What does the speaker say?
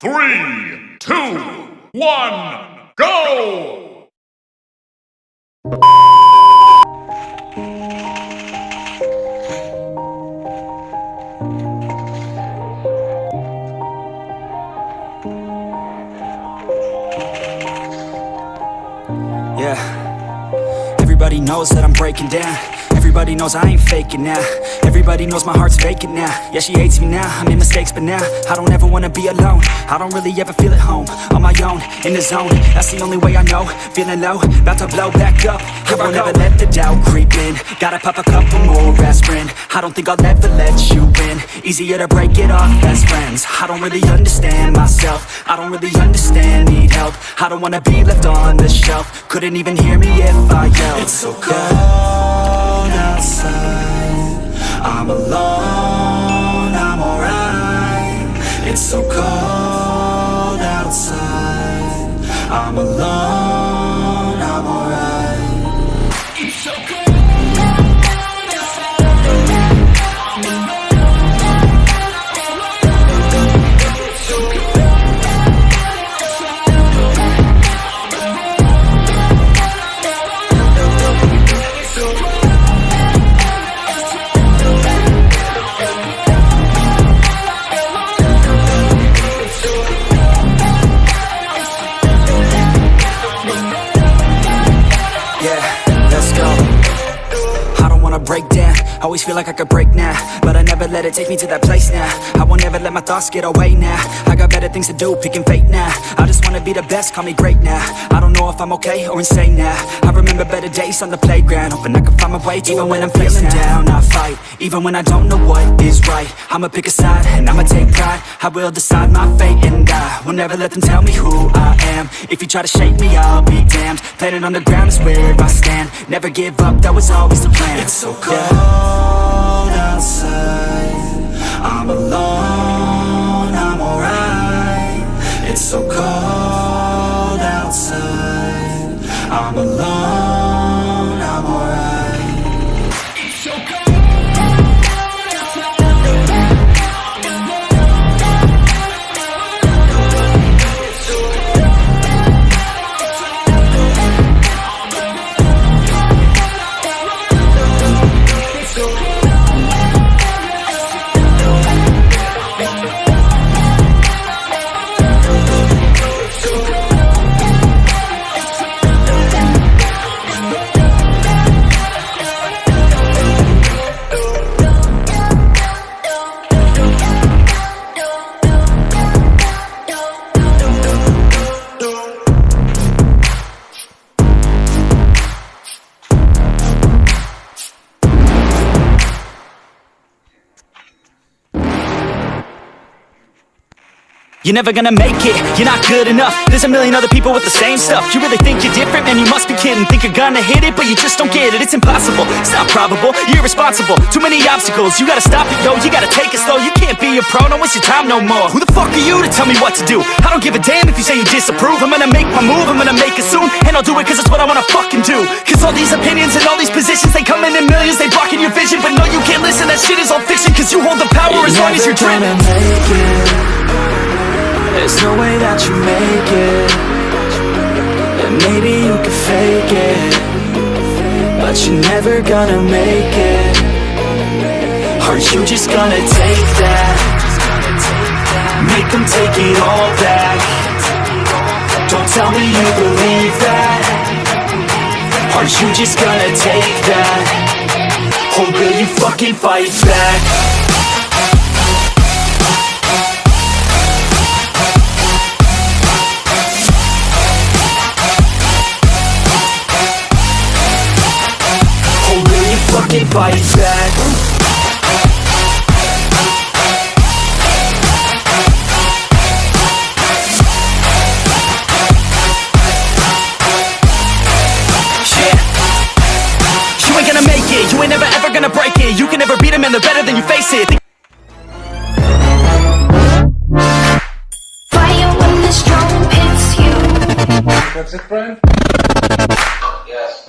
3, 2, 1, go! Yeah, everybody knows that I'm breaking down. Everybody knows I ain't faking now. Everybody knows my heart's vacant now. Yeah, she hates me now, I made mistakes but now I don't ever wanna be alone. I don't really ever feel at home. On my own, in the zone, that's the only way I know. Feeling low, about to blow back up. I won't ever let the doubt creep in. Gotta pop a couple more aspirin. I don't think I'll ever let you in. Easier to break it off best friends. I don't really understand myself. I don't really understand, need help. I don't wanna be left on the shelf. Couldn't even hear me if I yelled. It's so cold outside, I'm alone, I'm alright. It's so cold outside, I'm alone, I'm alright. It's so cold. Break down, always feel like I could break now, but I never let it take me to that place now. I won't ever let my thoughts get away now. I got better things to do, picking fate now. I just wanna be the best, call me great now. I don't know if I'm okay or insane now. I remember better days on the playground, hoping I can find my way. Even when I'm feeling down, I fight. Even when I don't know what is right, I'ma pick a side and I'ma take pride. I will decide my fate and I will never let them tell me who I am. If you try to shake me, I'll be damned. Planet on the ground is where I stand. Never give up, that was always the plan. It's so cold outside, I'm alone, I'm alright. It's so cold outside, I'm alone, I'm alright. It's so cold. You're never gonna make it, you're not good enough. There's a million other people with the same stuff. You really think you're different? Man, you must be kidding. Think you're gonna hit it, but you just don't get it. It's impossible, it's not probable, you're irresponsible. Too many obstacles, you gotta stop it, yo. You gotta take it slow, you can't be a pro. Don't waste your time no more. Who the fuck are you to tell me what to do? I don't give a damn if you say you disapprove. I'm gonna make my move, I'm gonna make it soon. And I'll do it cause it's what I wanna fucking do. Cause all these opinions and all these positions, they come in millions, they blocking your vision. But no, you can't listen, that shit is all fiction. Cause you hold the power as long as you're driven. There's no way that you make it. And maybe you can fake it, but you're never gonna make it. Are you just gonna take that? Make them take it all back. Don't tell me you believe that. Are you just gonna take that? Or will you fucking fight back? Fucking fight back. Yeah. You ain't gonna make it, you ain't never ever gonna break it. You can never beat them and they're better than you face it. Fire when the storm hits you. That's it, friend? Yes.